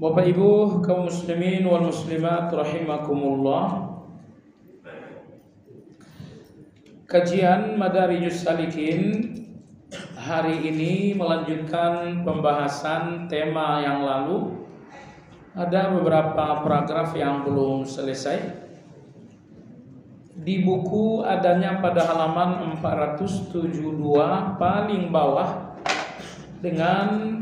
Bapak Ibu kaum muslimin wal muslimat rahimakumullah. Kajian Madarijus Salikin hari ini melanjutkan pembahasan tema yang lalu. Ada beberapa paragraf yang belum selesai. Di buku adanya pada halaman 472 paling bawah dengan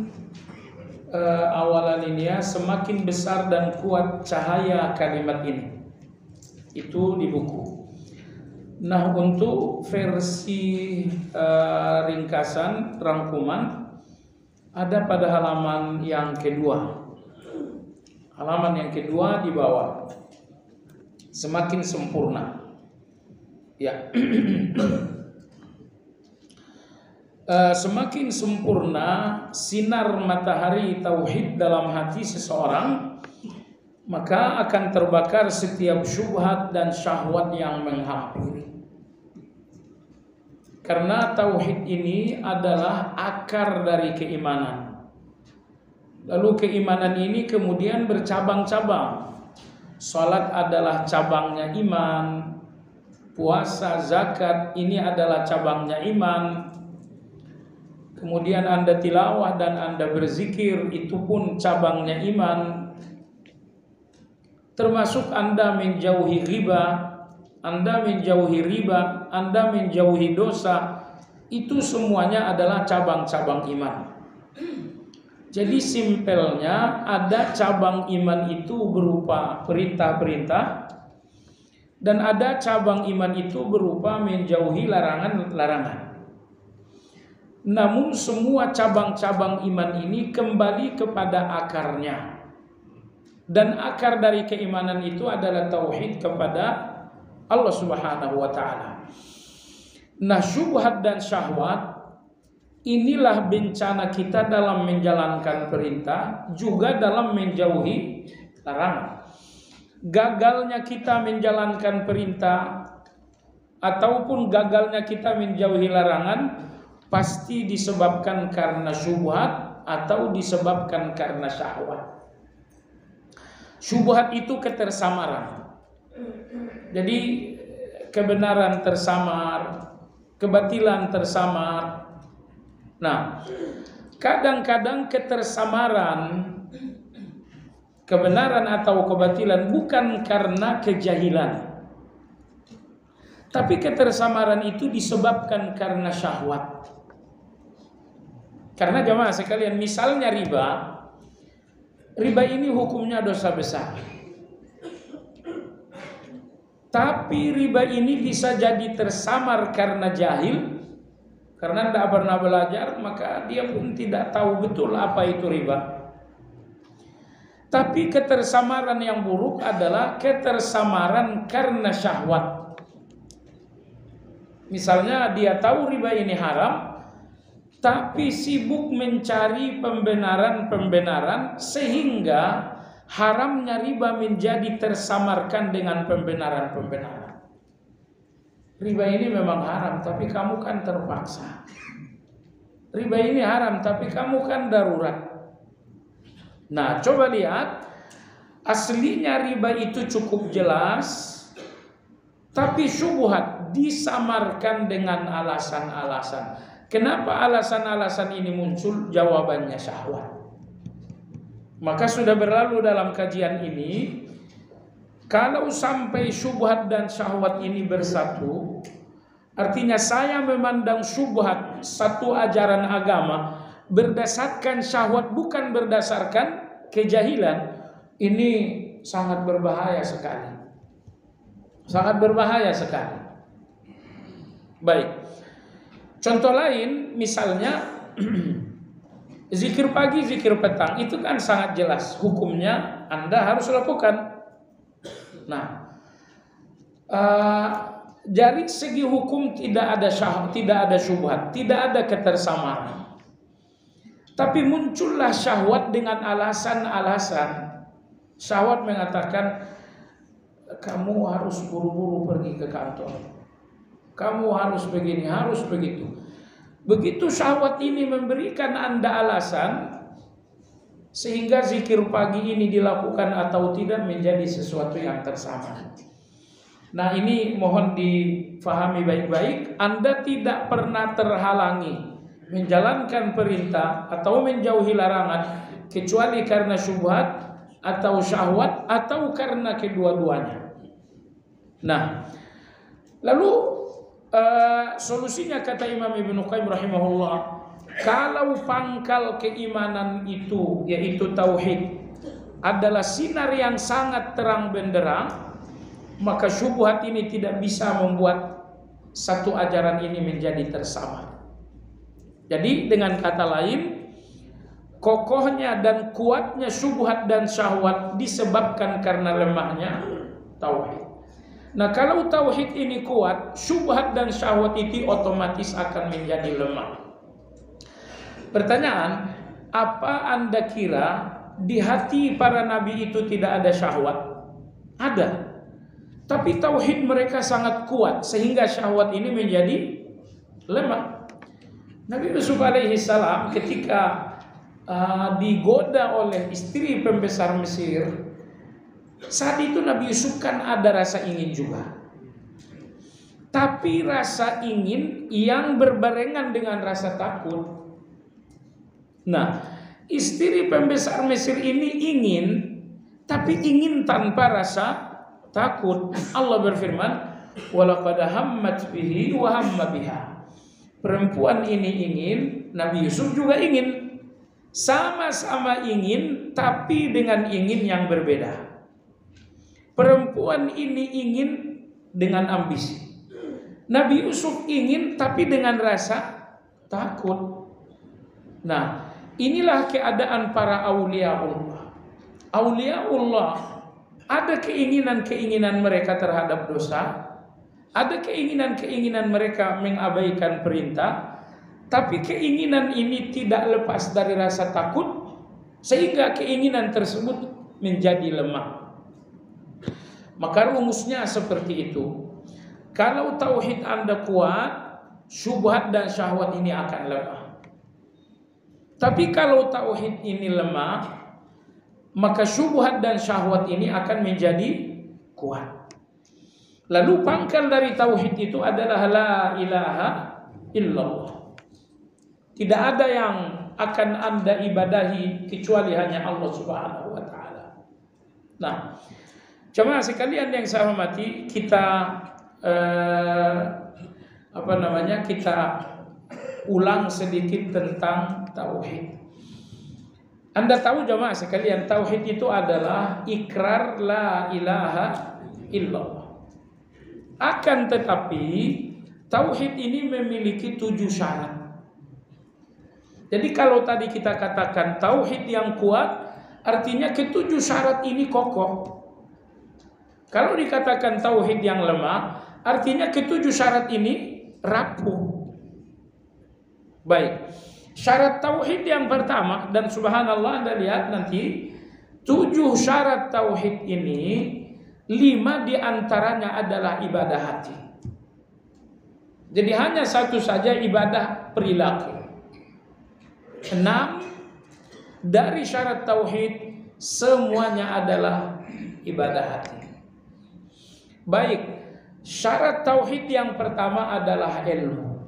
awalannya semakin besar dan kuat cahaya kalimat ini. Itu di buku. Nah, untuk versi ringkasan rangkuman ada pada halaman yang kedua. Halaman yang kedua di bawah. Semakin sempurna. Ya. Semakin sempurna sinar matahari tauhid dalam hati seseorang, maka akan terbakar setiap syubhat dan syahwat yang menghampiri. Karena tauhid ini adalah akar dari keimanan. Lalu keimanan ini kemudian bercabang-cabang. Salat adalah cabangnya iman, puasa, zakat ini adalah cabangnya iman. Kemudian Anda tilawah dan Anda berzikir, itu pun cabangnya iman. Termasuk Anda menjauhi riba, Anda menjauhi dosa, itu semuanya adalah cabang-cabang iman. Jadi simpelnya ada cabang iman itu berupa perintah-perintah, dan ada cabang iman itu berupa menjauhi larangan-larangan. Namun semua cabang-cabang iman ini kembali kepada akarnya. Dan akar dari keimanan itu adalah tauhid kepada Allah Subhanahu wa taala. Nah, syubhat dan syahwat inilah bencana kita dalam menjalankan perintah, juga dalam menjauhi larangan. Gagalnya kita menjalankan perintah ataupun gagalnya kita menjauhi larangan pasti disebabkan karena syubhat atau disebabkan karena syahwat. Syubhat itu ketersamaran. Jadi kebenaran tersamar, kebatilan tersamar. Nah, kadang-kadang ketersamaran kebenaran atau kebatilan bukan karena kejahilan, tapi ketersamaran itu disebabkan karena syahwat. Karena jemaah sekalian, misalnya riba ini hukumnya dosa besar. Tapi riba ini bisa jadi tersamar karena jahil, karena tidak pernah belajar, maka dia pun tidak tahu betul apa itu riba. Tapi ketersamaran yang buruk adalah ketersamaran karena syahwat. Misalnya dia tahu riba ini haram, tapi sibuk mencari pembenaran-pembenaran sehingga haramnya riba menjadi tersamarkan dengan pembenaran-pembenaran. Riba ini memang haram, tapi kamu kan terpaksa. Riba ini haram, tapi kamu kan darurat. Nah, coba lihat, aslinya riba itu cukup jelas, tapi syubhat disamarkan dengan alasan-alasan. Kenapa alasan-alasan ini muncul? Jawabannya syahwat. Maka sudah berlalu dalam kajian ini, kalau sampai syubhat dan syahwat ini bersatu, artinya saya memandang syubhat satu ajaran agama berdasarkan syahwat, bukan berdasarkan kejahilan. Ini sangat berbahaya sekali. Sangat berbahaya sekali. Baik. Contoh lain, misalnya zikir pagi, zikir petang, itu kan sangat jelas hukumnya Anda harus lakukan. Nah, dari segi hukum tidak ada syubhat, tidak ada ketersamaran. Tapi muncullah syahwat dengan alasan-alasan. Syahwat mengatakan kamu harus buru-buru pergi ke kantor. Kamu harus begini, harus begitu. Begitu syahwat ini memberikan Anda alasan, sehingga zikir pagi ini dilakukan atau tidak menjadi sesuatu yang tersamar. Nah, ini mohon difahami baik-baik. Anda tidak pernah terhalangi menjalankan perintah atau menjauhi larangan kecuali karena syubhat atau syahwat atau karena kedua-duanya. Nah, lalu solusinya kata Imam Ibnu Qayyim rahimahullah, kalau pangkal keimanan itu yaitu tauhid adalah sinar yang sangat terang benderang, maka syubhat ini tidak bisa membuat satu ajaran ini menjadi tersamar. Jadi dengan kata lain, kokohnya dan kuatnya syubhat dan syahwat disebabkan karena lemahnya tauhid. Nah, kalau tauhid ini kuat, syubhat dan syahwat itu otomatis akan menjadi lemah. Pertanyaan, apa Anda kira di hati para nabi itu tidak ada syahwat? Ada. Tapi tauhid mereka sangat kuat sehingga syahwat ini menjadi lemah. Nabi Yusuf alaihi salam ketika digoda oleh istri pembesar Mesir, saat itu Nabi Yusuf kan ada rasa ingin juga. Tapi rasa ingin yang berbarengan dengan rasa takut. Nah, istri pembesar Mesir ini ingin, tapi ingin tanpa rasa takut. Allah berfirman, walaqad hammat bihi wa hamma biha. Perempuan ini ingin, Nabi Yusuf juga ingin. Sama-sama ingin, tapi dengan ingin yang berbeda. Perempuan ini ingin dengan ambisi. Nabi Yusuf ingin, tapi dengan rasa takut. Nah, inilah keadaan para aulia Allah. Aulia Allah ada keinginan-keinginan mereka terhadap dosa, ada keinginan-keinginan mereka mengabaikan perintah, tapi keinginan ini tidak lepas dari rasa takut, sehingga keinginan tersebut menjadi lemah. Maka rumusnya seperti itu. Kalau tauhid Anda kuat, syubhat dan syahwat ini akan lemah. Tapi kalau tauhid ini lemah, maka syubhat dan syahwat ini akan menjadi kuat. Lalu pangkal dari tauhid itu adalah la ilaha illallah. Tidak ada yang akan Anda ibadahi kecuali hanya Allah Subhanahu wa taala. Nah, jemaah sekalian yang saya hormati, kita kita ulang sedikit tentang tauhid. Anda tahu jemaah sekalian, tauhid itu adalah ikrar la ilaha illallah. Akan tetapi tauhid ini memiliki 7 syarat. Jadi kalau tadi kita katakan tauhid yang kuat, artinya ke-7 syarat ini kokoh. Kalau dikatakan tauhid yang lemah, artinya ke-7 syarat ini rapuh. Baik. Syarat tauhid yang pertama, dan subhanallah Anda lihat nanti 7 syarat tauhid ini 5 diantaranya adalah ibadah hati. Jadi hanya satu saja ibadah perilaku. 6 dari syarat tauhid semuanya adalah ibadah hati. Baik, syarat tauhid yang pertama adalah ilmu.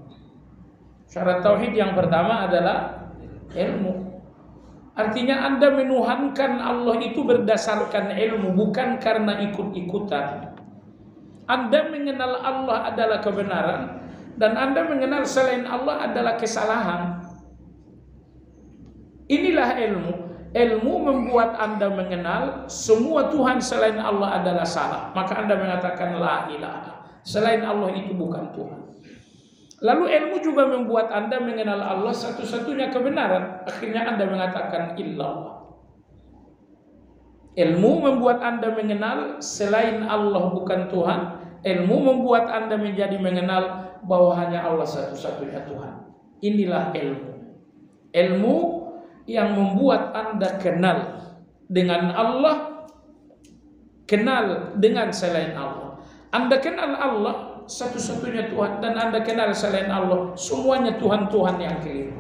Syarat tauhid yang pertama adalah ilmu. Artinya Anda menuhankan Allah itu berdasarkan ilmu, bukan karena ikut-ikutan. Anda mengenal Allah adalah kebenaran, dan Anda mengenal selain Allah adalah kesalahan. Inilah ilmu. Ilmu membuat Anda mengenal semua Tuhan selain Allah adalah salah. Maka Anda mengatakan la ilaha. Selain Allah itu bukan Tuhan. Lalu ilmu juga membuat Anda mengenal Allah satu-satunya kebenaran. Akhirnya Anda mengatakan illallah. Ilmu membuat Anda mengenal selain Allah bukan Tuhan. Ilmu membuat Anda menjadi mengenal bahwa hanya Allah satu-satunya Tuhan. Inilah ilmu. Ilmu yang membuat Anda kenal dengan Allah, kenal dengan selain Allah. Anda kenal Allah satu-satunya Tuhan, dan Anda kenal selain Allah semuanya Tuhan-Tuhan yang keliru.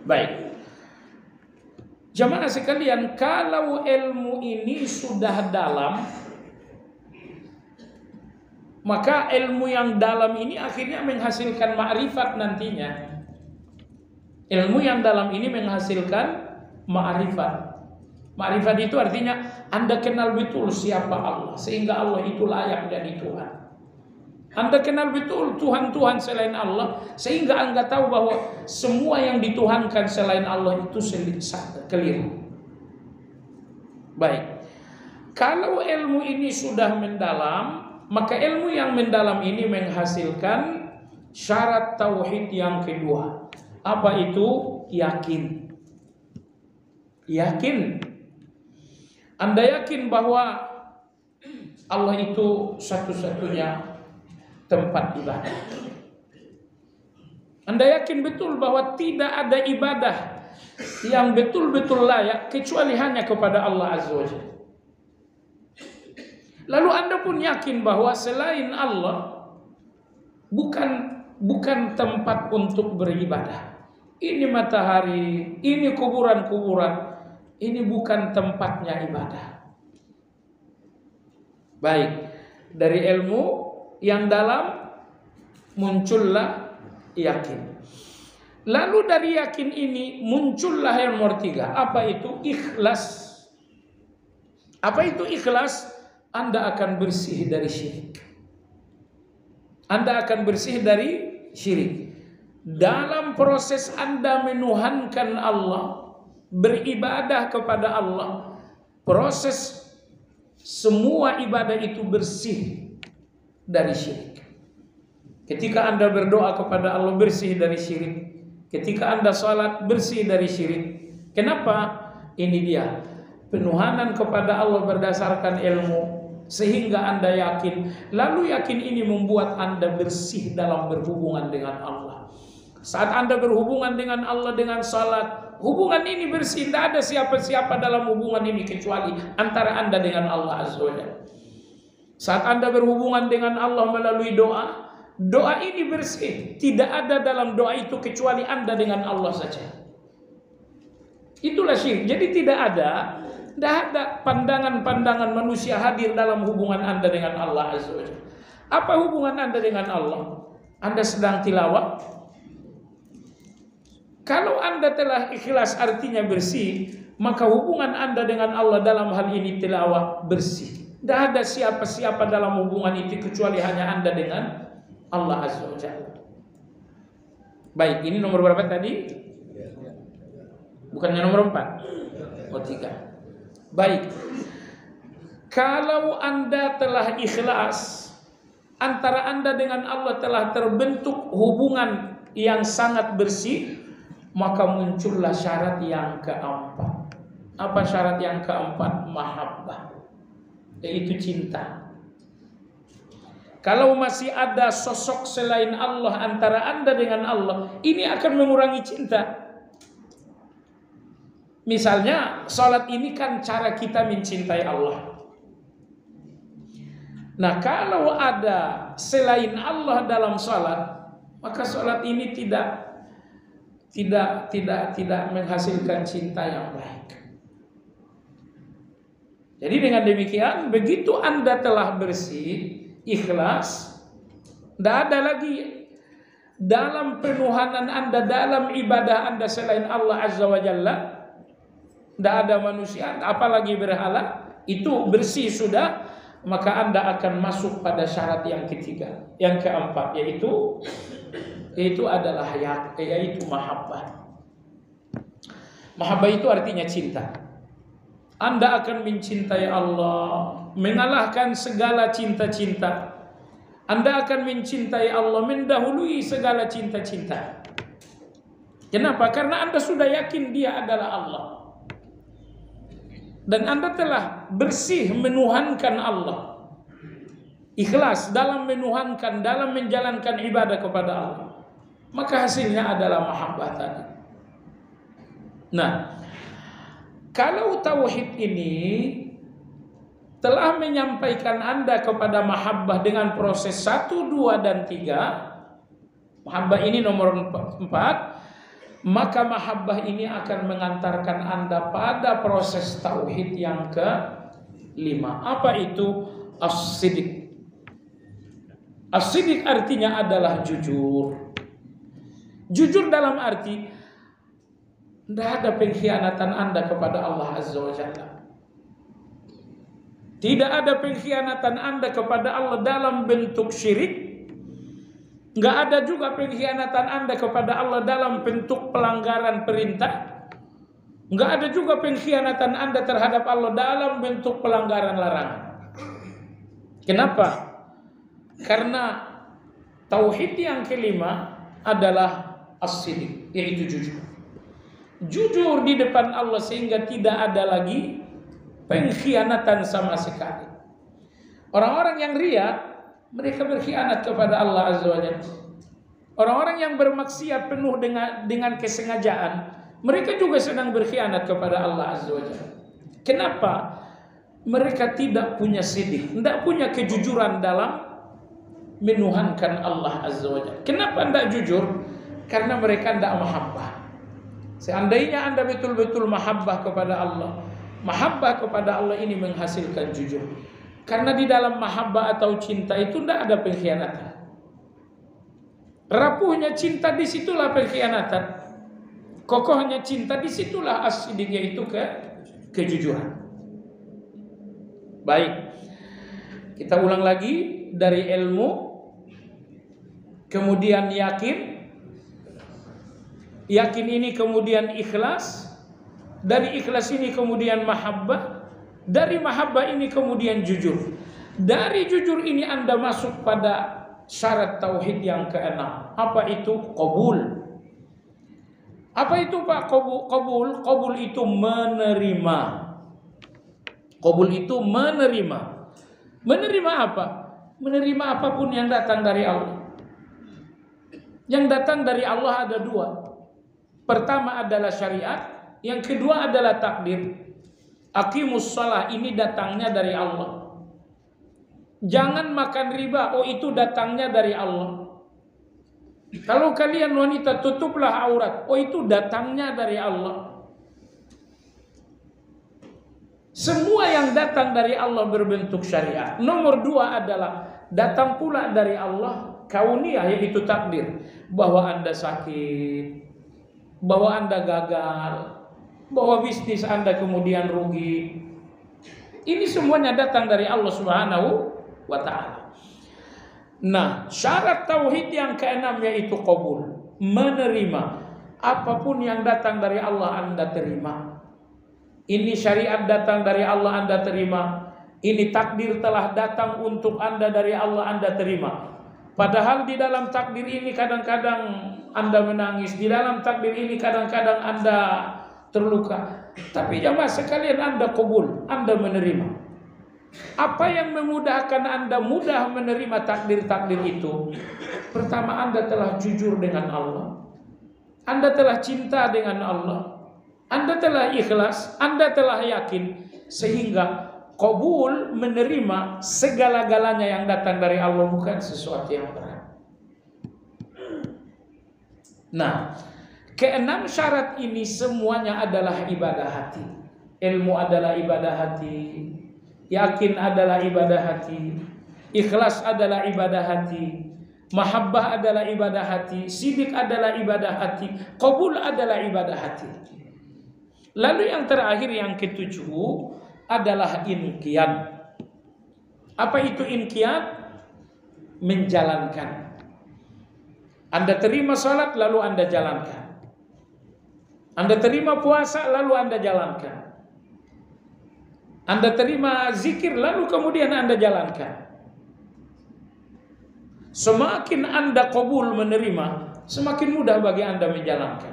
Baik. Jamaah sekalian, kalau ilmu ini sudah dalam, maka ilmu yang dalam ini akhirnya menghasilkan ma'rifat nantinya. Ilmu yang dalam ini menghasilkan ma'rifat. Ma'rifat itu artinya Anda kenal betul siapa Allah, sehingga Allah itu layak jadi Tuhan. Anda kenal betul Tuhan-Tuhan selain Allah, sehingga Anda tahu bahwa semua yang dituhankan selain Allah itu keliru. Baik. Kalau ilmu ini sudah mendalam, maka ilmu yang mendalam ini menghasilkan syarat tauhid yang kedua. Apa itu? Yakin. Yakin. Anda yakin bahwa Allah itu satu-satunya tempat ibadah. Anda yakin betul bahwa tidak ada ibadah yang betul-betul layak kecuali hanya kepada Allah Azza wa Jalla. Lalu Anda pun yakin bahwa selain Allah bukan tempat untuk beribadah. Ini matahari, ini kuburan-kuburan, ini bukan tempatnya ibadah. Baik, dari ilmu yang dalam muncullah yakin. Lalu dari yakin ini muncullah yang nomor 3. Apa itu? Ikhlas. Apa itu ikhlas? Anda akan bersih dari syirik. Anda akan bersih dari syirik. Dalam proses Anda menuhankan Allah, beribadah kepada Allah, proses semua ibadah itu bersih dari syirik. Ketika Anda berdoa kepada Allah, bersih dari syirik. Ketika Anda sholat, bersih dari syirik. Kenapa? Ini dia, penuhanan kepada Allah berdasarkan ilmu, sehingga Anda yakin. Lalu yakin ini membuat Anda bersih dalam berhubungan dengan Allah. Saat Anda berhubungan dengan Allah dengan salat, hubungan ini bersih. Tidak ada siapa-siapa dalam hubungan ini kecuali antara Anda dengan Allah Azza wa Jalla. Saat Anda berhubungan dengan Allah melalui doa, doa ini bersih. Tidak ada dalam doa itu kecuali Anda dengan Allah saja. Itulah syirik. Jadi tidak ada pandangan-pandangan manusia hadir dalam hubungan Anda dengan Allah Azza wa Jalla. Apa hubungan Anda dengan Allah? Anda sedang tilawah. Kalau Anda telah ikhlas artinya bersih, maka hubungan Anda dengan Allah dalam hal ini tilawah bersih. Tidak ada siapa-siapa dalam hubungan itu kecuali hanya Anda dengan Allah Azza wa Jalla. Baik, ini nomor berapa tadi? Bukannya nomor 4? Oh, 3. Baik. Kalau Anda telah ikhlas, antara Anda dengan Allah telah terbentuk hubungan yang sangat bersih, maka muncullah syarat yang keempat. Apa syarat yang keempat? Mahabbah, yaitu cinta. Kalau masih ada sosok selain Allah antara Anda dengan Allah, ini akan mengurangi cinta. Misalnya, salat ini kan cara kita mencintai Allah. Nah, kalau ada selain Allah dalam salat, maka salat ini tidak menghasilkan cinta yang baik. Jadi dengan demikian, begitu Anda telah bersih, ikhlas, tidak ada lagi dalam penuhanan Anda, dalam ibadah Anda selain Allah Azza wa Jalla, tidak ada manusia, apalagi berhala, itu bersih sudah, maka Anda akan masuk pada syarat yang ketiga, yang keempat, yaitu adalah yaitu mahabbah. Mahabbah itu artinya cinta. Anda akan mencintai Allah, mengalahkan segala cinta-cinta. Anda akan mencintai Allah, mendahului segala cinta-cinta. Kenapa? Karena Anda sudah yakin Dia adalah Allah. Dan Anda telah bersih menuhankan Allah, ikhlas dalam menuhankan, dalam menjalankan ibadah kepada Allah, maka hasilnya adalah mahabbah tadi. Nah, kalau tauhid ini telah menyampaikan Anda kepada mahabbah dengan proses 1, 2, dan 3, mahabbah ini nomor 4, maka mahabbah ini akan mengantarkan Anda pada proses tauhid yang kelima. Apa itu? As-siddiq. As-siddiq artinya adalah jujur. Jujur dalam arti tidak ada pengkhianatan Anda kepada Allah Azza wa Jalla. Tidak ada pengkhianatan Anda kepada Allah dalam bentuk syirik. Nggak ada juga pengkhianatan Anda kepada Allah dalam bentuk pelanggaran perintah. Nggak ada juga pengkhianatan Anda terhadap Allah dalam bentuk pelanggaran larangan. Kenapa? Karena tauhid yang kelima adalah as-siddiq, yaitu jujur. Jujur di depan Allah sehingga tidak ada lagi pengkhianatan sama sekali. Orang-orang yang riya, mereka berkhianat kepada Allah Azza wa Jalla. Orang-orang yang bermaksiat penuh dengan kesengajaan, mereka juga sedang berkhianat kepada Allah Azza wa Jalla. Kenapa? Mereka tidak punya siddiq, tidak punya kejujuran dalam menuhankan Allah Azza wa Jalla. Kenapa tidak jujur? Karena mereka tidak mahabbah. Seandainya Anda betul-betul mahabbah kepada Allah, mahabbah kepada Allah ini menghasilkan jujur. Karena di dalam mahabbah atau cinta itu tidak ada pengkhianatan. Rapuhnya cinta disitulah pengkhianatan. Kokohnya cinta disitulah as-siddiq, yaitu kejujuran. Baik, kita ulang lagi dari ilmu, kemudian yakin. Yakin ini kemudian ikhlas. Dari ikhlas ini kemudian mahabbah. Dari mahabbah ini kemudian jujur. Dari jujur ini Anda masuk pada syarat tauhid yang keenam. Apa itu? Qabul. Apa itu Pak qabul? Qabul itu menerima. Qabul itu menerima. Menerima apa? Menerima apapun yang datang dari Allah. Yang datang dari Allah ada dua. Pertama adalah syariat, yang kedua adalah takdir. Aqimus shalah, ini datangnya dari Allah. Jangan makan riba, oh itu datangnya dari Allah. Kalau kalian wanita tutuplah aurat, oh itu datangnya dari Allah. Semua yang datang dari Allah berbentuk syariat. Nomor dua adalah datang pula dari Allah kauniyah, yaitu takdir. Bahwa Anda sakit, bahwa Anda gagal, bahwa bisnis Anda kemudian rugi. Ini semuanya datang dari Allah Subhanahu wa ta'ala. Nah, syarat tauhid yang keenam yaitu qabul, menerima. Apapun yang datang dari Allah Anda terima. Ini syariat datang dari Allah Anda terima. Ini takdir telah datang untuk Anda dari Allah Anda terima. Padahal di dalam takdir ini kadang-kadang Anda menangis, di dalam takdir ini kadang-kadang Anda terluka. Tapi jamaah sekalian, Anda qabul, Anda menerima. Apa yang memudahkan Anda mudah menerima takdir-takdir itu? Pertama, Anda telah jujur dengan Allah. Anda telah cinta dengan Allah. Anda telah ikhlas, Anda telah yakin, sehingga qabul, menerima segala-galanya yang datang dari Allah, bukan sesuatu yang berat. Nah, keenam syarat ini semuanya adalah ibadah hati. Ilmu adalah ibadah hati, yakin adalah ibadah hati, ikhlas adalah ibadah hati, mahabbah adalah ibadah hati, siddiq adalah ibadah hati, qabul adalah ibadah hati. Lalu yang terakhir, yang ketujuh adalah inqiyad. Apa itu inqiyad? Menjalankan. Anda terima salat lalu Anda jalankan. Anda terima puasa lalu Anda jalankan. Anda terima zikir lalu kemudian Anda jalankan. Semakin Anda qabul menerima, semakin mudah bagi Anda menjalankan.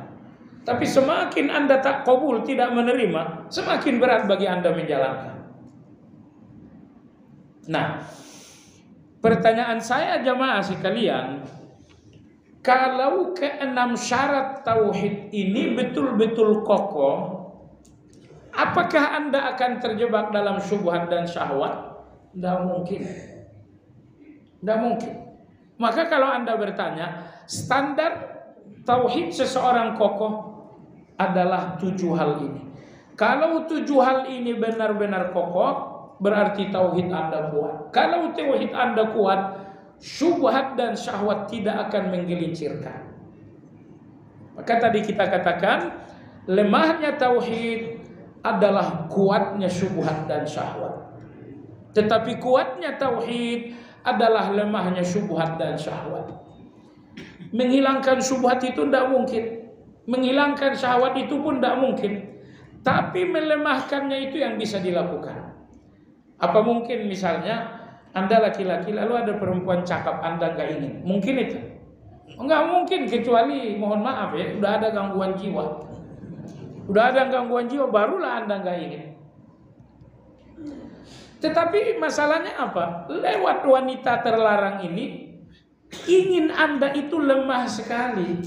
Tapi semakin Anda tak qabul, tidak menerima, semakin berat bagi Anda menjalankan. Nah, pertanyaan saya jamaah sekalian, kalau keenam syarat tauhid ini betul-betul kokoh, apakah Anda akan terjebak dalam syubhat dan syahwat? Tidak mungkin. Tidak mungkin. Maka kalau Anda bertanya, standar tauhid seseorang kokoh, adalah 7 hal ini. Kalau 7 hal ini benar-benar kokoh, berarti tauhid Anda kuat. Kalau tauhid Anda kuat, syubhat dan syahwat tidak akan menggelincirkan. Maka tadi kita katakan, lemahnya tauhid adalah kuatnya syubhat dan syahwat. Tetapi kuatnya tauhid adalah lemahnya syubhat dan syahwat. Menghilangkan syubhat itu tidak mungkin, menghilangkan syahwat itu pun tidak mungkin. Tapi melemahkannya itu yang bisa dilakukan. Apa mungkin misalnya Anda laki-laki lalu ada perempuan cakap Anda nggak ingin? Mungkin itu? Nggak mungkin, kecuali mohon maaf ya, udah ada gangguan jiwa. Udah ada gangguan jiwa barulah Anda nggak ingin. Tetapi masalahnya apa? Lewat wanita terlarang ini, ingin Anda itu lemah sekali.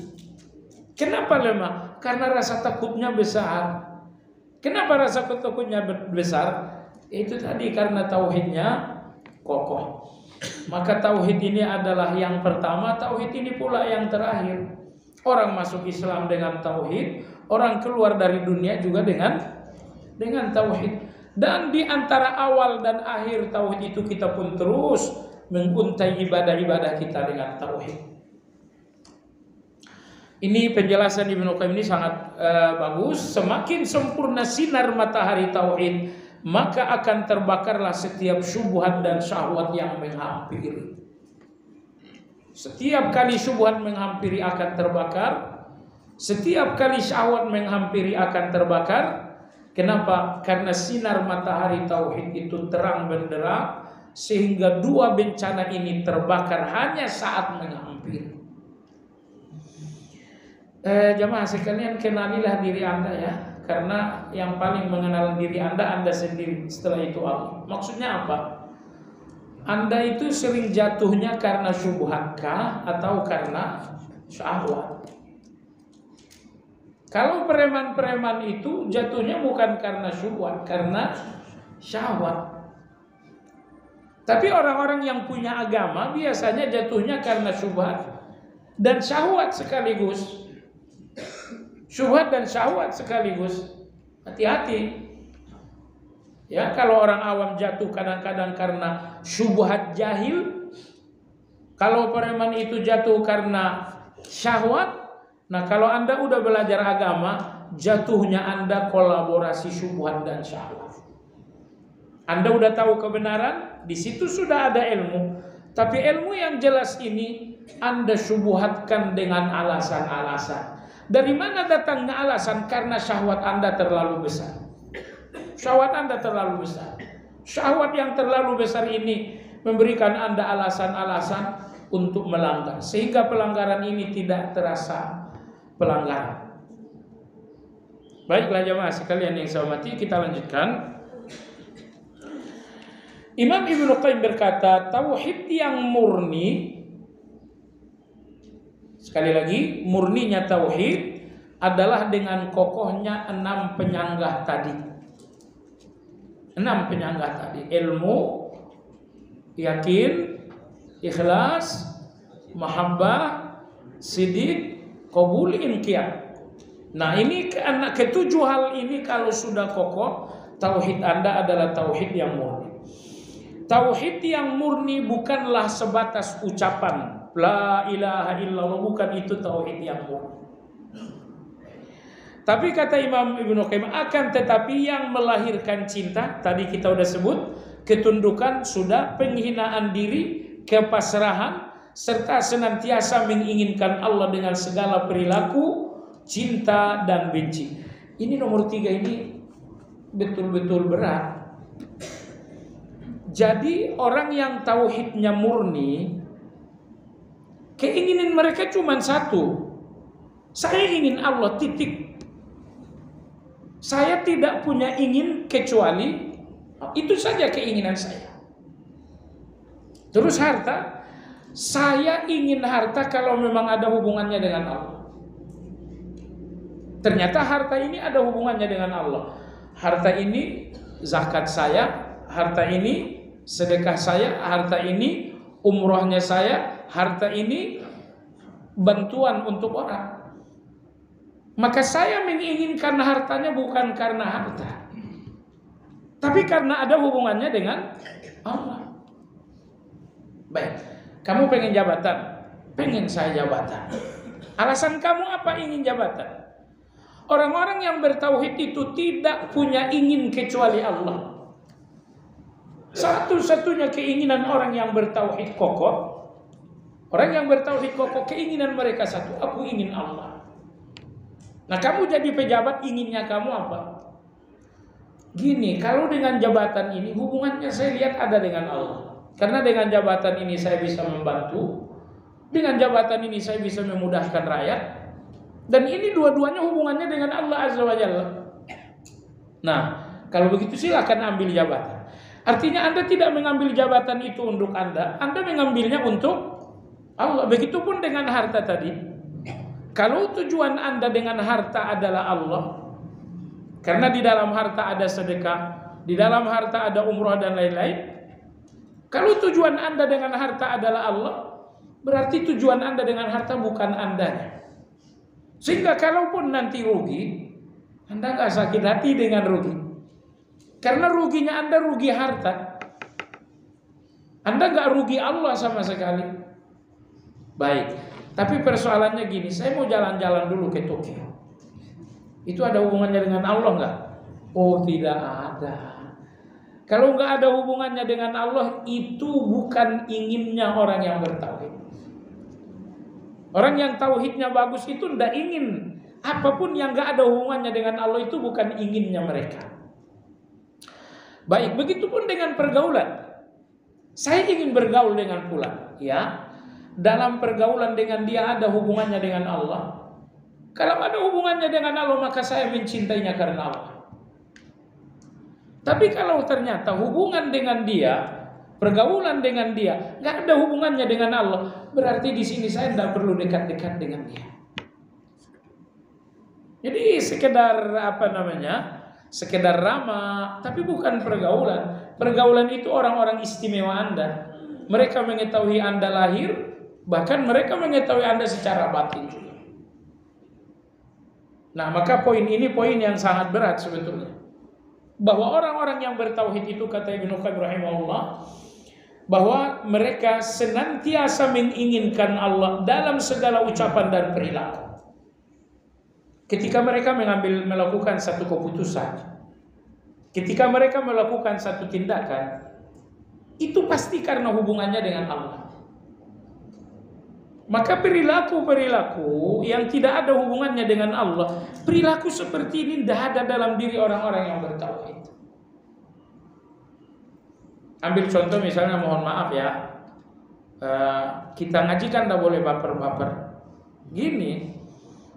Kenapa lemah? Karena rasa takutnya besar. Kenapa rasa takutnya besar? Itu tadi karena tauhidnya kokoh. Maka tauhid ini adalah yang pertama, tauhid ini pula yang terakhir. Orang masuk Islam dengan tauhid, orang keluar dari dunia juga dengan tauhid. Dan di antara awal dan akhir tauhid itu kita pun terus menguntai ibadah-ibadah kita dengan tauhid. Ini penjelasan Ibnu Qayyim ini sangat bagus. Semakin sempurna sinar matahari tauhid, maka akan terbakarlah setiap syubhat dan syahwat yang menghampiri. Setiap kali syubhat menghampiri akan terbakar. Setiap kali syahwat menghampiri akan terbakar. Kenapa? Karena sinar matahari tauhid itu terang benderang, sehingga dua bencana ini terbakar hanya saat menghampiri. Jamaah sekalian, kenalilah diri Anda ya. Karena yang paling mengenal diri Anda sendiri, setelah itu Allah. Maksudnya apa? Anda itu sering jatuhnya karena syubhatkah atau karena syahwat? Kalau preman-preman itu jatuhnya bukan karena syubhat, karena syahwat. Tapi orang-orang yang punya agama biasanya jatuhnya karena syubhat dan syahwat sekaligus. Syubhat dan syahwat sekaligus. Hati-hati. Ya, kalau orang awam jatuh kadang-kadang karena syubhat jahil. Kalau preman itu jatuh karena syahwat. Nah, kalau Anda udah belajar agama, jatuhnya Anda kolaborasi syubhat dan syahwat. Anda udah tahu kebenaran, di situ sudah ada ilmu. Tapi ilmu yang jelas ini Anda syubhatkan dengan alasan-alasan. Dari mana datangnya alasan? Karena syahwat Anda terlalu besar. Syahwat Anda terlalu besar. Syahwat yang terlalu besar ini memberikan Anda alasan-alasan untuk melanggar. Sehingga pelanggaran ini tidak terasa pelanggaran. Baiklah jamaah sekalian yang saya hormati, kita lanjutkan. Imam Ibnu Qayyim berkata, tauhid yang murni, sekali lagi, murninya tauhid adalah dengan kokohnya 6 penyanggah tadi. 6 penyanggah tadi. Ilmu, yakin, ikhlas, mahabbah, sidik, qabul, inqiyad. Nah, ini karena ketujuh hal ini kalau sudah kokoh, tauhid Anda adalah tauhid yang murni. Tauhid yang murni bukanlah sebatas ucapan la ilaha illallah, bukan itu tauhid yang murni. Tapi kata Imam Ibnu Qayyim, akan tetapi yang melahirkan cinta, tadi kita sudah sebut, ketundukan sudah, penghinaan diri, kepasrahan, serta senantiasa menginginkan Allah dengan segala perilaku, cinta dan benci. Ini nomor 3 ini betul-betul berat. Jadi orang yang tauhidnya murni, keinginan mereka cuma satu. Saya ingin Allah, titik. Saya tidak punya ingin kecuali itu saja keinginan saya. Terus harta, saya ingin harta kalau memang ada hubungannya dengan Allah. Ternyata harta ini ada hubungannya dengan Allah. Harta ini zakat saya, harta ini sedekah saya, harta ini umrohnya saya, harta ini bantuan untuk orang. Maka saya menginginkan hartanya bukan karena harta, tapi karena ada hubungannya dengan Allah. Baik, kamu pengen jabatan, pengen saya jabatan. Alasan kamu apa ingin jabatan? Orang-orang yang bertauhid itu tidak punya ingin kecuali Allah. Satu-satunya keinginan orang yang bertauhid kokoh, orang yang bertauhid kokoh, keinginan mereka satu, aku ingin Allah. Nah, kamu jadi pejabat, inginnya kamu apa? Gini, kalau dengan jabatan ini hubungannya saya lihat ada dengan Allah. Karena dengan jabatan ini saya bisa membantu, dengan jabatan ini saya bisa memudahkan rakyat, dan ini dua-duanya hubungannya dengan Allah Azza wa Jalla. Nah, kalau begitu silakan ambil jabatan. Artinya Anda tidak mengambil jabatan itu untuk Anda mengambilnya untuk Allah. Begitupun dengan harta tadi. Kalau tujuan Anda dengan harta adalah Allah, karena di dalam harta ada sedekah, di dalam harta ada umrah dan lain-lain. Kalau tujuan Anda dengan harta adalah Allah, berarti tujuan Anda dengan harta bukan Andanya. Sehingga kalaupun nanti rugi, Anda nggak sakit hati dengan rugi. Karena ruginya Anda rugi harta. Anda nggak rugi Allah sama sekali. Baik, tapi persoalannya gini, saya mau jalan-jalan dulu ke Tokyo. Itu ada hubungannya dengan Allah nggak? Oh, tidak ada. Kalau nggak ada hubungannya dengan Allah, itu bukan inginnya orang yang bertauhid. Orang yang tauhidnya bagus itu tidak ingin apapun yang nggak ada hubungannya dengan Allah, itu bukan inginnya mereka. Baik, begitupun dengan pergaulan. Saya ingin bergaul dengan fulan, ya. Dalam pergaulan dengan dia ada hubungannya dengan Allah. Kalau ada hubungannya dengan Allah, maka saya mencintainya karena Allah. Tapi kalau ternyata hubungan dengan dia, pergaulan dengan dia nggak ada hubungannya dengan Allah, berarti di sini saya tidak perlu dekat-dekat dengan dia. Jadi sekedar sekedar ramah, tapi bukan pergaulan. Pergaulan itu orang-orang istimewa Anda. Mereka mengetahui Anda lahir, bahkan mereka mengetahui Anda secara batin juga. Nah, maka poin ini poin yang sangat berat sebetulnya. Bahwa orang-orang yang bertauhid itu, kata Ibnu Qayyim rahimahullah, bahwa mereka senantiasa menginginkan Allah dalam segala ucapan dan perilaku. Ketika mereka melakukan satu keputusan, ketika mereka melakukan satu tindakan, itu pasti karena hubungannya dengan Allah. Maka perilaku-perilaku yang tidak ada hubungannya dengan Allah, perilaku seperti ini tidak ada dalam diri orang-orang yang bertauhid. Ambil contoh misalnya, mohon maaf ya, kita ngaji kan tidak boleh baper-baper. Gini,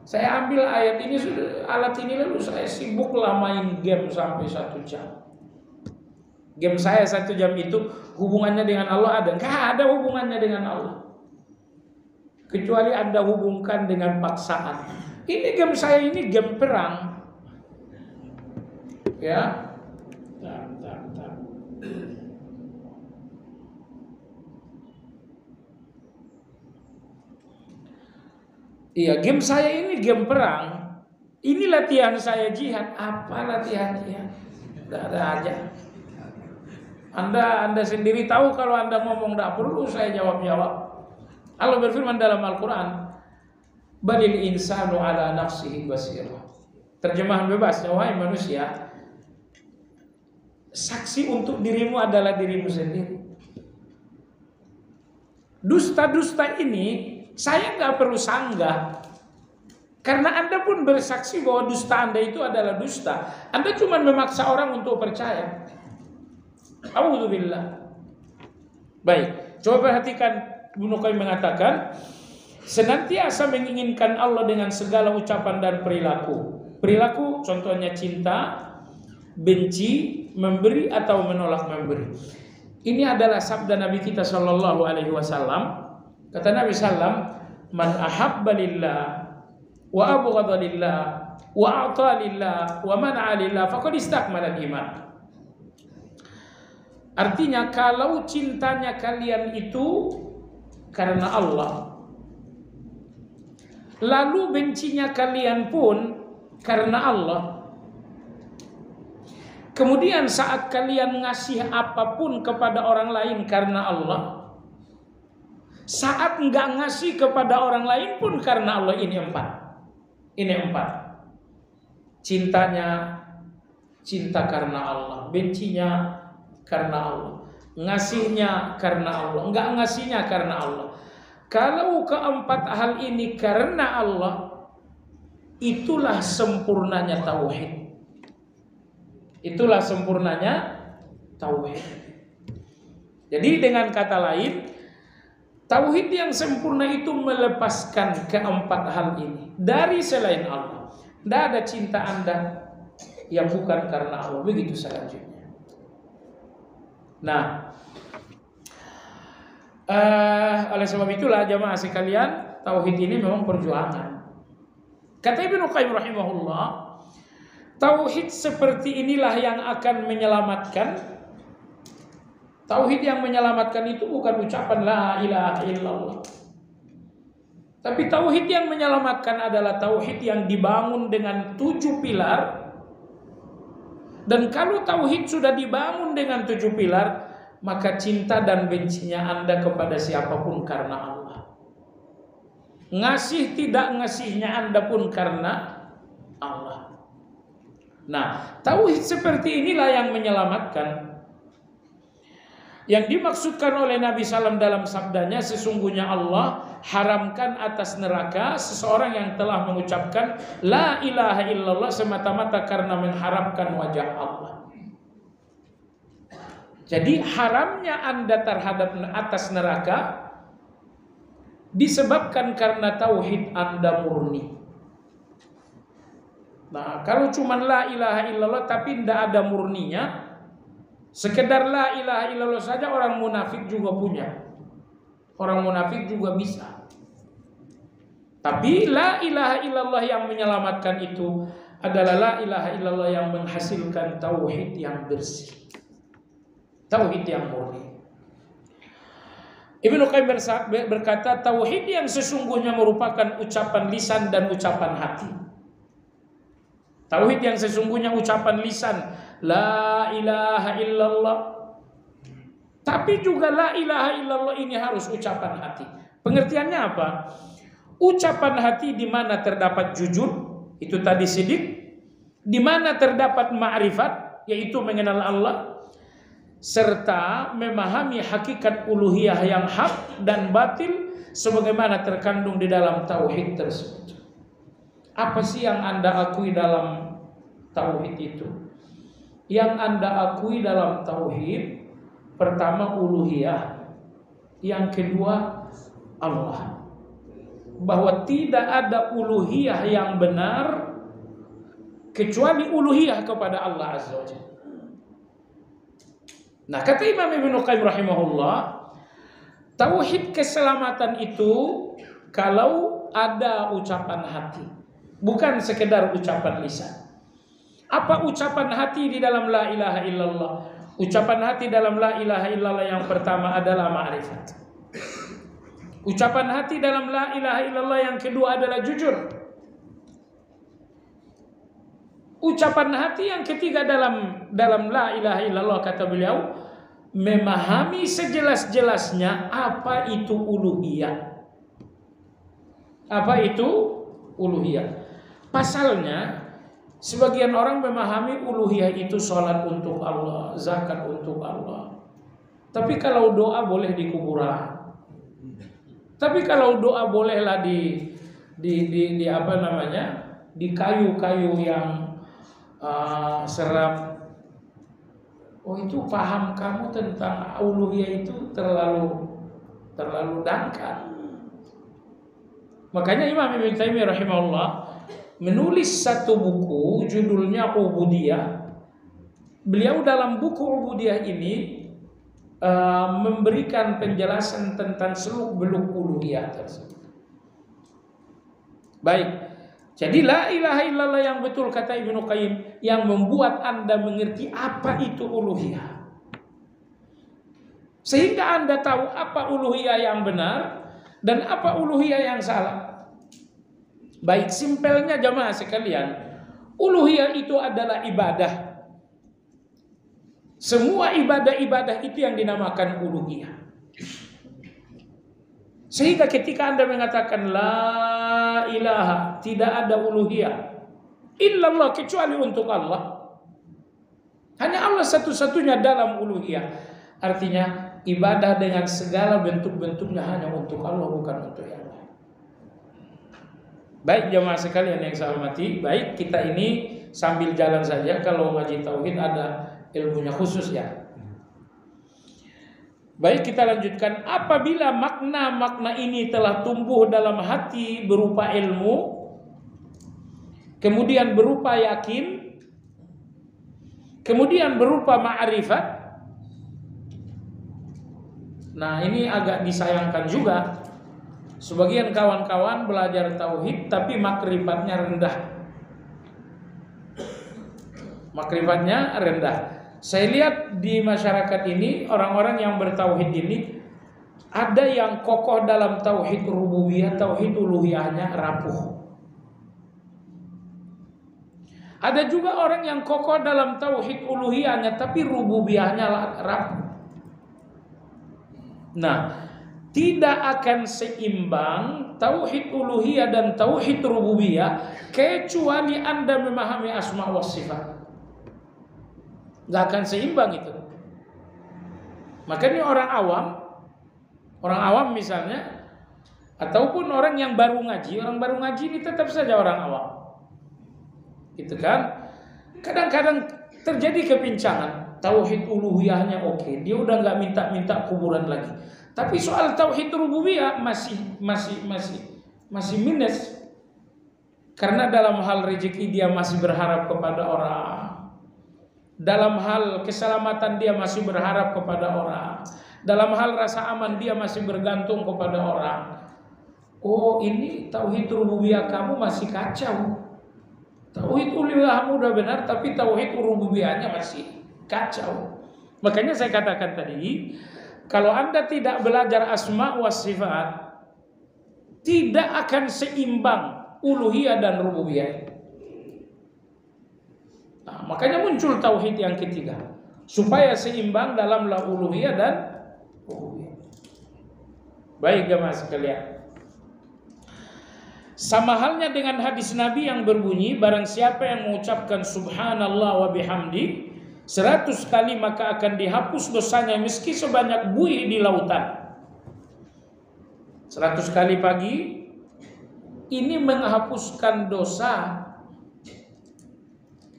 saya ambil ayat ini, alat ini, lalu saya sibuk lah main game sampai 1 jam. Game saya 1 jam itu hubungannya dengan Allah ada? Nggak ada hubungannya dengan Allah. Kecuali Anda hubungkan dengan paksaan. Ini game saya ini game perang. Ya. Iya, game saya ini game perang. Ini latihan saya jihad. Apa latihan jihad? Tidak ada aja. Anda sendiri tahu kalau Anda ngomong tidak perlu saya jawab-jawab. Allah berfirman dalam Al-Quran, balil insanu ala nafsihi basirah. Terjemahan bebasnya, wahai manusia, saksi untuk dirimu adalah dirimu sendiri. Dusta-dusta ini saya nggak perlu sanggah, karena Anda pun bersaksi bahwa dusta Anda itu adalah dusta. Anda cuma memaksa orang untuk percaya. A'udzubillah. Baik, coba perhatikan. Ibnu Qayyim mengatakan, senantiasa menginginkan Allah dengan segala ucapan dan perilaku. Perilaku contohnya cinta, benci, memberi atau menolak memberi. Ini adalah sabda Nabi kita sallallahu alaihi wasallam. Kata Nabi sallam, man ahabba lillah wa abghadha lillah wa a'ta lillah wa man'a lillah faqad istakmala al-iman. Artinya, kalau cintanya kalian itu karena Allah, lalu bencinya kalian pun karena Allah. Kemudian saat kalian ngasih apapun kepada orang lain karena Allah, saat nggak ngasih kepada orang lain pun karena Allah. Ini empat. Cintanya cinta karena Allah, bencinya karena Allah, ngasihnya karena Allah, nggak ngasihnya karena Allah. Kalau keempat hal ini karena Allah, itulah sempurnanya tauhid. Itulah sempurnanya tauhid. Jadi dengan kata lain, tauhid yang sempurna itu melepaskan keempat hal ini dari selain Allah. Tidak ada cinta Anda yang bukan karena Allah. Begitu selanjutnya. Nah, oleh sebab itulah jamaah sekalian, tauhid ini memang perjuangan. Kata Ibnu Qayyim rahimahullah, tauhid seperti inilah yang akan menyelamatkan. Tauhid yang menyelamatkan itu bukan ucapan la ilaha illallah. Tapi tauhid yang menyelamatkan adalah tauhid yang dibangun dengan 7 pilar. Dan kalau tauhid sudah dibangun dengan 7 pilar, maka cinta dan bencinya Anda kepada siapapun karena Allah. Ngasih tidak ngasihnya Anda pun karena Allah. Nah, tauhid seperti inilah yang menyelamatkan. Yang dimaksudkan oleh Nabi SAW dalam sabdanya, sesungguhnya Allah haramkan atas neraka seseorang yang telah mengucapkan la ilaha illallah semata-mata karena mengharapkan wajah Allah. Jadi haramnya Anda terhadap atas neraka disebabkan karena tauhid Anda murni. Nah, kalau cuma la ilaha illallah tapi tidak ada murninya, sekedar la ilaha illallah saja orang munafik juga punya. Orang munafik juga bisa. Tapi la ilaha illallah yang menyelamatkan itu adalah la ilaha illallah yang menghasilkan tauhid yang bersih. Tauhid yang murni. Ibnu Qayyim berkata, tauhid yang sesungguhnya merupakan ucapan lisan dan ucapan hati. Tauhid yang sesungguhnya ucapan lisan, la ilaha illallah. Tapi juga la ilaha illallah ini harus ucapan hati. Pengertiannya apa? Ucapan hati di mana terdapat jujur, itu tadi sidik. Di mana terdapat ma'rifat, yaitu mengenal Allah. Serta memahami hakikat uluhiyah yang hak dan batil sebagaimana terkandung di dalam tauhid tersebut. Apa sih yang Anda akui dalam tauhid itu? Yang Anda akui dalam tauhid, pertama uluhiyah, yang kedua Allah. Bahwa tidak ada uluhiyah yang benar kecuali uluhiyah kepada Allah Azza wa Jalla. Nah, kata Imam Ibnu Qayyim rahimahullah, tauhid keselamatan itu kalau ada ucapan hati, bukan sekedar ucapan lisan. Apa ucapan hati di dalam la ilaha illallah? Ucapan hati dalam la ilaha illallah yang pertama adalah ma'rifat. Ucapan hati dalam la ilaha illallah yang kedua adalah jujur. Ucapan hati yang ketiga dalam la ilaha illallah, kata beliau, memahami sejelas-jelasnya apa itu uluhiyah. Apa itu uluhiyah? Pasalnya, sebagian orang memahami uluhiyah itu sholat untuk Allah, zakat untuk Allah. Tapi kalau doa boleh di kuburan. Tapi kalau doa bolehlah di apa namanya? Di kayu-kayu yang seram. Oh, itu paham kamu tentang uluhiyah itu terlalu dangkal. Makanya Imam Ibnu Taimiyah rahimahullah menulis satu buku judulnya Ubudiyah. Beliau dalam buku Ubudiyah ini memberikan penjelasan tentang seluk-beluk uluhiyah tersebut. Baik. Jadi la ilaha illallah yang betul, kata Ibnu Qayyim, yang membuat Anda mengerti apa itu uluhiyah. Sehingga Anda tahu apa uluhiyah yang benar dan apa uluhiyah yang salah. Baik, simpelnya jamaah sekalian, uluhiyah itu adalah ibadah. Semua ibadah-ibadah itu yang dinamakan uluhiyah. Sehingga ketika Anda mengatakan la ilaha, tidak ada uluhiyah illallah kecuali untuk Allah. Hanya Allah satu-satunya dalam uluhiyah. Artinya ibadah dengan segala bentuk-bentuknya hanya untuk Allah, bukan untuk yang lain. Baik jamaah sekalian yang saya hormati, baik kita ini sambil jalan saja. Kalau ngaji tauhid ada ilmunya khusus ya. Baik, kita lanjutkan. Apabila makna-makna ini telah tumbuh dalam hati berupa ilmu, kemudian berupa yakin, kemudian berupa ma'rifat. Nah, ini agak disayangkan juga. Sebagian kawan-kawan belajar tauhid tapi makrifatnya rendah. Makrifatnya rendah. Saya lihat di masyarakat ini, orang-orang yang bertauhid ini ada yang kokoh dalam tauhid rububiyah, tauhid uluhiyahnya rapuh. Ada juga orang yang kokoh dalam tauhid uluhiyahnya tapi rububiyahnya rapuh. Nah, tidak akan seimbang tauhid uluhiyah dan tauhid rububiyah kecuali Anda memahami asma wa sifat. Gak akan seimbang itu. Makanya orang awam misalnya, ataupun orang yang baru ngaji, orang baru ngaji ini tetap saja orang awam, gitu kan? Kadang-kadang terjadi kepincangan. Tauhid uluhiyahnya oke, dia udah nggak minta kuburan lagi. Tapi soal tauhid rububiyah masih minus. Karena dalam hal rezeki dia masih berharap kepada orang. Dalam hal keselamatan dia masih berharap kepada orang. Dalam hal rasa aman dia masih bergantung kepada orang. Oh, ini tauhid rububiyah kamu masih kacau. Tauhid uluhiyahmu udah benar tapi tauhid rububiyahnya masih kacau. Makanya saya katakan tadi, kalau Anda tidak belajar asma wa sifat, tidak akan seimbang uluhiyah dan rububiyah. Nah, makanya muncul tauhid yang ketiga, supaya seimbang dalam la uluhiyah dan rububiyah. Baik jemaah sekalian. Sama halnya dengan hadis Nabi yang berbunyi, barang siapa yang mengucapkan subhanallah wa bihamdi 100 kali maka akan dihapus dosanya meski sebanyak buih di lautan. 100 kali pagi ini menghapuskan dosa.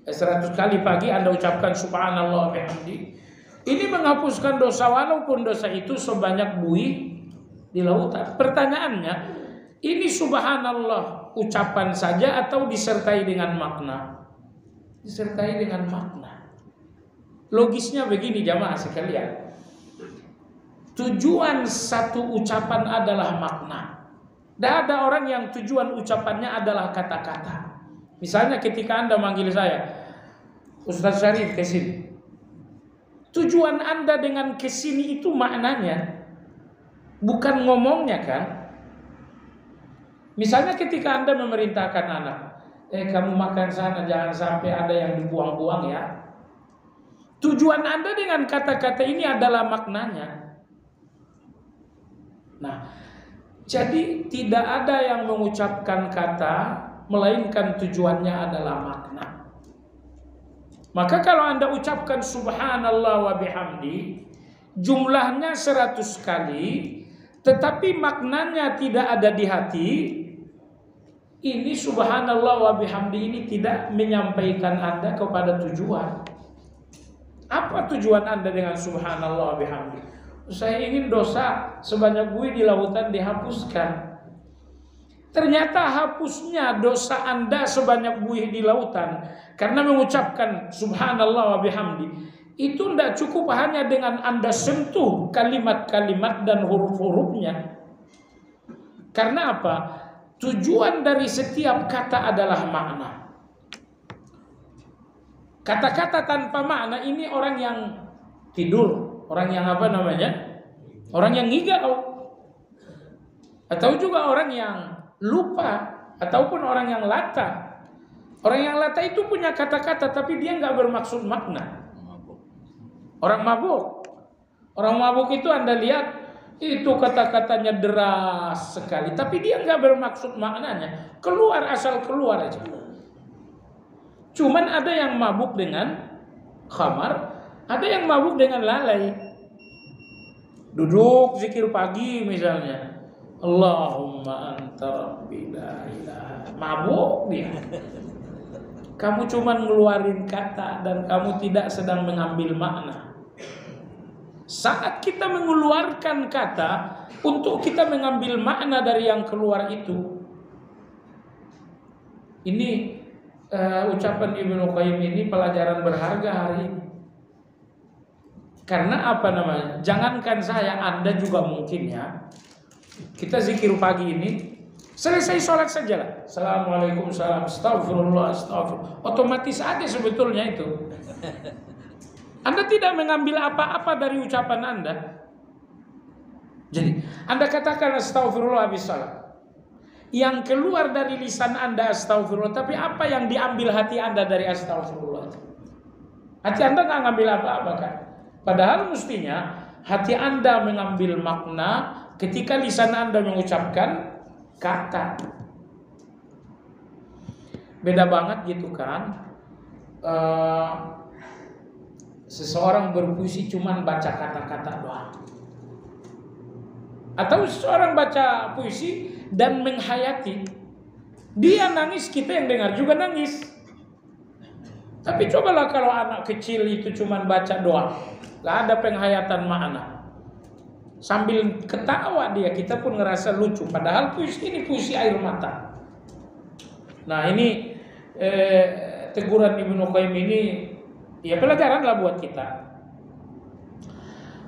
100 kali pagi Anda ucapkan subhanallah wa bihamdi, ini menghapuskan dosa walaupun dosa itu sebanyak buih di lautan. Pertanyaannya, ini subhanallah ucapan saja atau disertai dengan makna? Disertai dengan makna. Logisnya begini jamaah sekalian. Tujuan satu ucapan adalah makna. Dan ada orang yang tujuan ucapannya adalah kata-kata. Misalnya ketika Anda manggil saya, Ustaz Syarif kesini. Tujuan Anda dengan kesini itu maknanya, bukan ngomongnya kan? Misalnya ketika Anda memerintahkan anak, kamu makan sana, jangan sampai ada yang dibuang-buang ya. Tujuan Anda dengan kata-kata ini adalah maknanya. Nah, jadi tidak ada yang mengucapkan kata melainkan tujuannya adalah makna. Maka kalau Anda ucapkan subhanallah wa bihamdi, jumlahnya 100 kali, tetapi maknanya tidak ada di hati, ini subhanallah wa bihamdi ini tidak menyampaikan Anda kepada tujuan. Apa tujuan Anda dengan subhanallah wa bihamdi? Saya ingin dosa sebanyak buih di lautan dihapuskan. Ternyata hapusnya dosa Anda sebanyak buih di lautan karena mengucapkan subhanallah wa bihamdi itu tidak cukup hanya dengan Anda sentuh kalimat-kalimat dan huruf-hurufnya. Karena apa? Tujuan dari setiap kata adalah makna. Kata-kata tanpa makna ini orang yang tidur, orang yang apa namanya? Orang yang ngigau. Atau juga orang yang lupa, Ataupun orang yang lata. Orang yang lata itu punya kata-kata tapi dia nggak bermaksud makna. Orang mabuk. Orang mabuk itu Anda lihat itu kata-katanya deras sekali, tapi dia nggak bermaksud maknanya. Keluar asal keluar aja. Cuman ada yang mabuk dengan khamar, ada yang mabuk dengan lalai. Duduk zikir pagi misalnya, Allahumma anta rabbi la ilaha. Mabuk dia. Kamu cuman ngeluarin kata dan kamu tidak sedang mengambil makna. Saat kita mengeluarkan kata untuk kita mengambil makna dari yang keluar itu, ini ucapan Ibnu Qayyim ini pelajaran berharga hari ini. Karena apa namanya? Jangankan saya, Anda juga mungkin ya. Kita zikir pagi ini, selesai sholat saja lah. Assalamualaikum, salam, astagfirullah, astagfirullah. Otomatis ada sebetulnya itu. Anda tidak mengambil apa-apa dari ucapan Anda. Jadi, Anda katakan astagfirullah habis salat. Yang keluar dari lisan Anda astagfirullah, tapi apa yang diambil hati Anda dari astagfirullah? Hati Anda nggak ngambil apa-apa kan? Padahal mestinya hati Anda mengambil makna ketika lisan Anda mengucapkan kata. Beda banget gitu kan? Seseorang berpuisi cuman baca kata-kata doang. Atau seseorang baca puisi dan menghayati. Dia nangis, kita yang dengar juga nangis. Tapi cobalah kalau anak kecil itu cuman baca doang, gak ada penghayatan makna. Sambil ketawa dia, kita pun ngerasa lucu. Padahal puisi ini puisi air mata. Nah ini teguran Ibnu Qayyim ini ya pelajaran lah buat kita.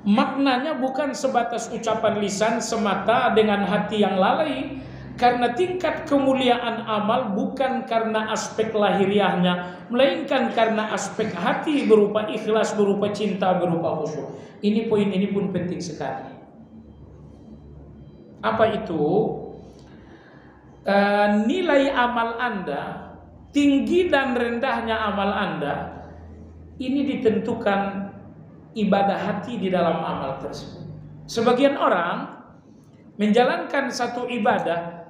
Maknanya bukan sebatas ucapan lisan semata dengan hati yang lalai. Karena tingkat kemuliaan amal bukan karena aspek lahiriahnya, melainkan karena aspek hati berupa ikhlas, berupa cinta, berupa khusyuk. Ini poin ini pun penting sekali. Apa itu? Nilai amal Anda, tinggi dan rendahnya amal Anda, ini ditentukan ibadah hati di dalam amal tersebut. Sebagian orang menjalankan satu ibadah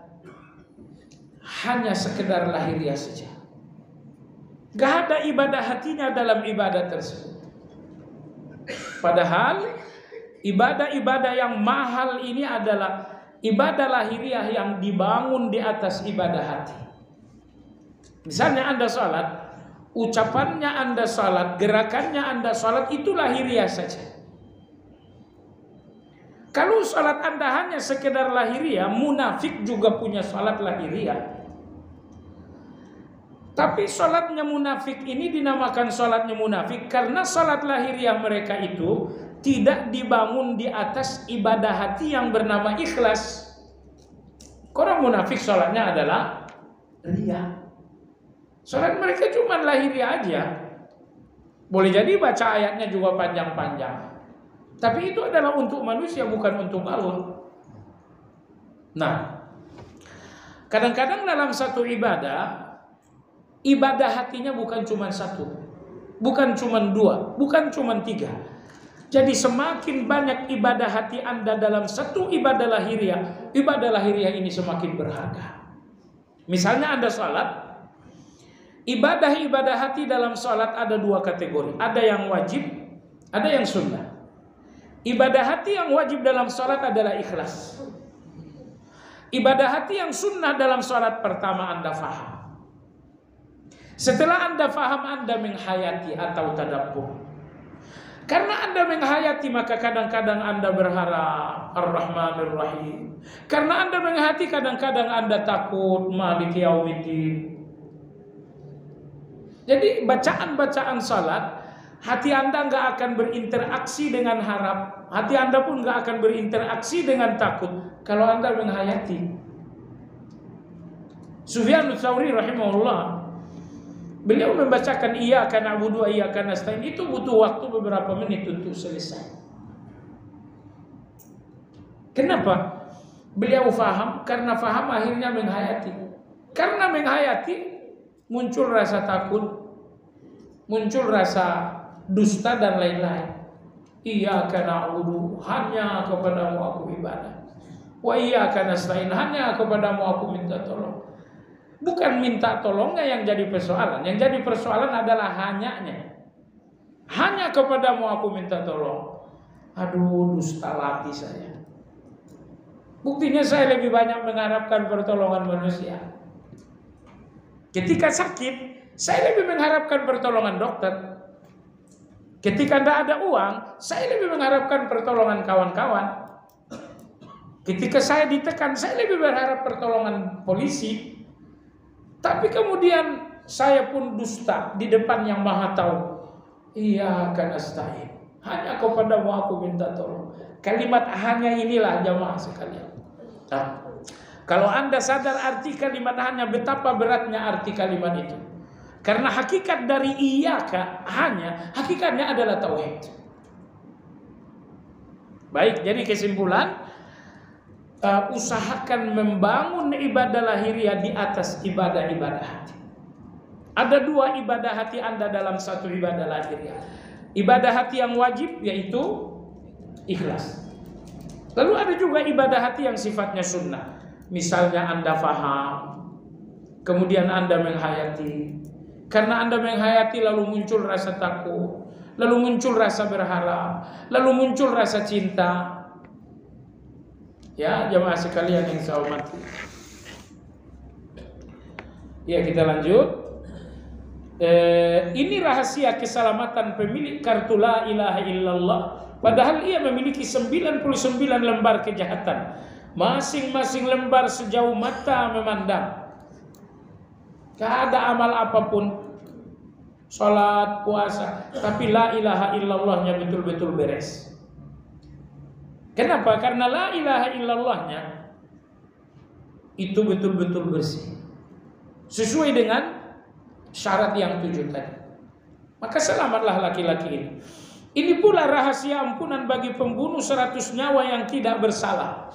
hanya sekedar lahiriah saja. Gak ada ibadah hatinya dalam ibadah tersebut. Padahal ibadah-ibadah yang mahal ini adalah ibadah lahiriah yang dibangun di atas ibadah hati. Misalnya Anda sholat, ucapannya Anda sholat, gerakannya Anda sholat, itu lahiriah saja. Kalau sholat Anda hanya sekedar lahiriah, munafik juga punya sholat lahiriah. Tapi sholatnya munafik ini dinamakan sholatnya munafik karena sholat lahiriah mereka itu tidak dibangun di atas ibadah hati yang bernama ikhlas. Orang munafik sholatnya adalah riya. Sholat mereka cuma lahiriah aja. Boleh jadi baca ayatnya juga panjang-panjang. Tapi itu adalah untuk manusia, bukan untuk Allah. Nah, kadang-kadang dalam satu ibadah hatinya bukan cuma satu, bukan cuma dua, bukan cuma tiga. Jadi semakin banyak ibadah hati Anda dalam satu ibadah lahiriah ini semakin berharga. Misalnya Anda sholat, ibadah hati dalam sholat ada dua kategori. Ada yang wajib, ada yang sunnah. Ibadah hati yang wajib dalam sholat adalah ikhlas. Ibadah hati yang sunnah dalam sholat pertama Anda faham. Setelah Anda faham, Anda menghayati atau tadabbur. Karena Anda menghayati, maka kadang-kadang Anda berharap Ar-Rahmanir Rahim. Karena Anda menghayati, kadang-kadang Anda takut Maliki Yaumiddin. Jadi bacaan-bacaan salat, hati Anda nggak akan berinteraksi dengan harap. Hati Anda pun nggak akan berinteraksi dengan takut kalau Anda menghayati. Sufyan Ats-Tsauri rahimahullah, beliau membacakan iyyaka na'budu wa iyyaka nasta'in, itu butuh waktu beberapa menit untuk selesai. Kenapa? Beliau faham, karena faham akhirnya menghayati. Karena menghayati muncul rasa takut, muncul rasa dusta dan lain-lain. Iyyaka na'budu, hanya kepadamu aku ibadah. Wa iyyaka nasta'in, hanya kepadamu aku minta tolong. Bukan minta tolongnya yang jadi persoalan. Yang jadi persoalan adalah hanyanya. Hanya kepadamu aku minta tolong. Aduh, dusta lagi saya. Buktinya saya lebih banyak mengharapkan pertolongan manusia. Ketika sakit, saya lebih mengharapkan pertolongan dokter. Ketika tidak ada uang, saya lebih mengharapkan pertolongan kawan-kawan. Ketika saya ditekan, saya lebih berharap pertolongan polisi. Tapi kemudian saya pun dusta di depan yang maha tahu. Iyyaka nasta'in, hanya kepadamu aku minta tolong. Kalimat hanya inilah jamaah sekalian. Nah, kalau Anda sadar arti kalimat hanya, betapa beratnya arti kalimat itu. Karena hakikat dari iyyaka, hanya, hakikatnya adalah tauhid. Baik, jadi kesimpulan, usahakan membangun ibadah lahiriah di atas ibadah-ibadah hati. Ada dua ibadah hati Anda dalam satu ibadah lahiriah. Ibadah hati yang wajib yaitu ikhlas. Lalu ada juga ibadah hati yang sifatnya sunnah. Misalnya Anda faham, kemudian Anda menghayati. Karena Anda menghayati lalu muncul rasa takut, lalu muncul rasa berharap, lalu muncul rasa cinta. Ya, jemaah sekalian yang saya hormati. Ya, kita lanjut. Ini rahasia keselamatan pemilik kartu la ilaha illallah. Padahal ia memiliki 99 lembar kejahatan. Masing-masing lembar sejauh mata memandang. Gak ada amal apapun, salat, puasa, tapi la ilaha illallahnya betul-betul beres. Kenapa? Karena la ilaha illallahnya itu betul-betul bersih, sesuai dengan syarat yang 7 tadi. Maka selamatlah laki-laki ini. Ini pula rahasia ampunan bagi pembunuh 100 nyawa yang tidak bersalah.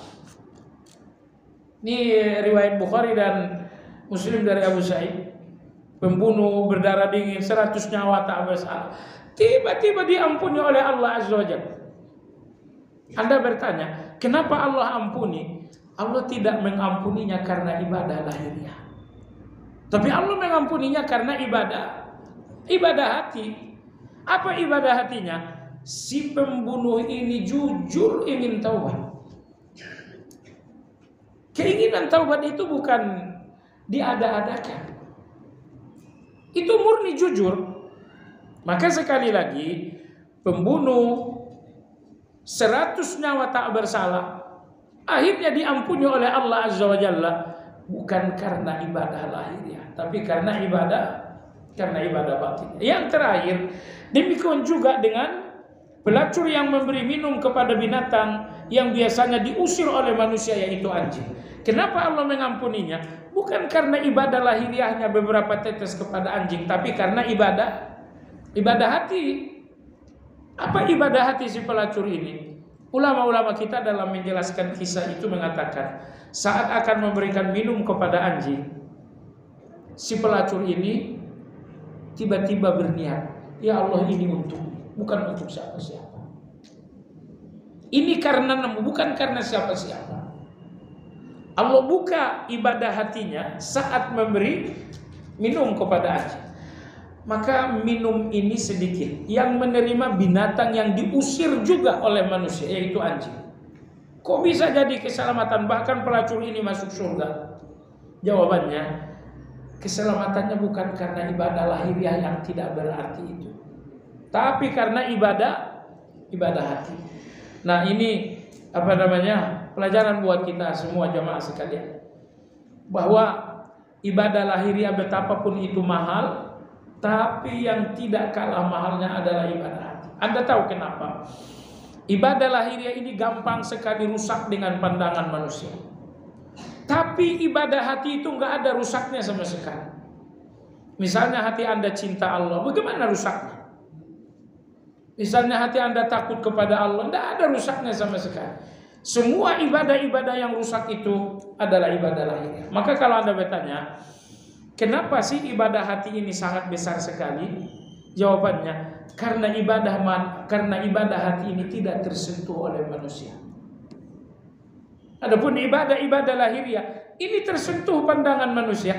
Ini riwayat Bukhari dan Muslim dari Abu Sa'id. Pembunuh berdarah dingin 100 nyawa tak bersalah, tiba-tiba diampuni oleh Allah Azza wa Jalla. Anda bertanya, kenapa Allah ampuni? Allah tidak mengampuninya karena ibadah lahiriah, tapi Allah mengampuninya karena ibadah hati. Apa ibadah hatinya? Si pembunuh ini jujur ingin taubat. Keinginan taubat itu bukan diada-adakan, itu murni jujur. Maka sekali lagi, pembunuh 100 nyawa tak bersalah akhirnya diampuni oleh Allah Azza wa Jalla, bukan karena ibadah lahiriah, tapi karena ibadah batin. Yang terakhir, demikian juga dengan pelacur yang memberi minum kepada binatang yang biasanya diusir oleh manusia, yaitu anjing. Kenapa Allah mengampuninya? Bukan karena ibadah lahiriahnya beberapa tetes kepada anjing, tapi karena ibadah hati. Apa ibadah hati si pelacur ini? Ulama-ulama kita dalam menjelaskan kisah itu mengatakan, saat akan memberikan minum kepada anjing, si pelacur ini tiba-tiba berniat, ya Allah, ini untukmu, bukan untuk siapa-siapa. Ini karena bukan karena siapa-siapa. Allah buka ibadah hatinya saat memberi minum kepada anjing. Maka minum ini sedikit, yang menerima binatang yang diusir juga oleh manusia, yaitu anjing. Kok bisa jadi keselamatan, bahkan pelacur ini masuk surga? Jawabannya, keselamatannya bukan karena ibadah lahiriah yang tidak berarti itu, tapi karena ibadah hati. Nah, ini pelajaran buat kita semua jamaah sekalian, bahwa ibadah lahiriah betapapun itu mahal, tapi yang tidak kalah mahalnya adalah ibadah hati. Anda tahu kenapa? Ibadah lahiriah ini gampang sekali rusak dengan pandangan manusia, tapi ibadah hati itu nggak ada rusaknya sama sekali. Misalnya hati Anda cinta Allah, bagaimana rusaknya? Misalnya hati Anda takut kepada Allah, tidak ada rusaknya sama sekali. Semua ibadah-ibadah yang rusak itu adalah ibadah lahiriah. Maka kalau Anda bertanya, kenapa sih ibadah hati ini sangat besar sekali? Jawabannya, karena ibadah hati ini tidak tersentuh oleh manusia. Adapun ibadah-ibadah lahiriah ini tersentuh pandangan manusia,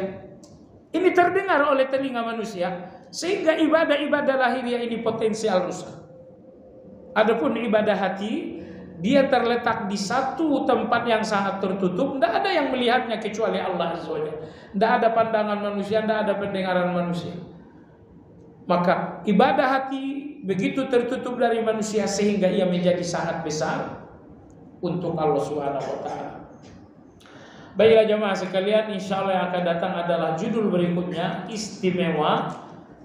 ini terdengar oleh telinga manusia, sehingga ibadah-ibadah lahiriah ini potensial rusak. Adapun ibadah hati, dia terletak di satu tempat yang sangat tertutup, tidak ada yang melihatnya kecuali Allah Azza wa Jalla. Tidak ada pandangan manusia, tidak ada pendengaran manusia. Maka ibadah hati begitu tertutup dari manusia sehingga ia menjadi sangat besar untuk Allah Subhanahu wa taala. Baiklah jemaah sekalian, insyaallah yang akan datang adalah judul berikutnya, istimewa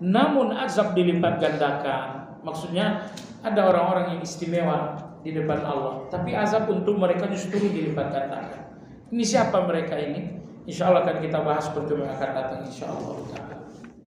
namun azab dilipat gandakan. Maksudnya ada orang-orang yang istimewa di depan Allah, tapi azab untuk mereka justru dilipat gandakan. Ini siapa mereka ini? Insyaallah akan kita bahas pertemuan yang akan datang insyaallah.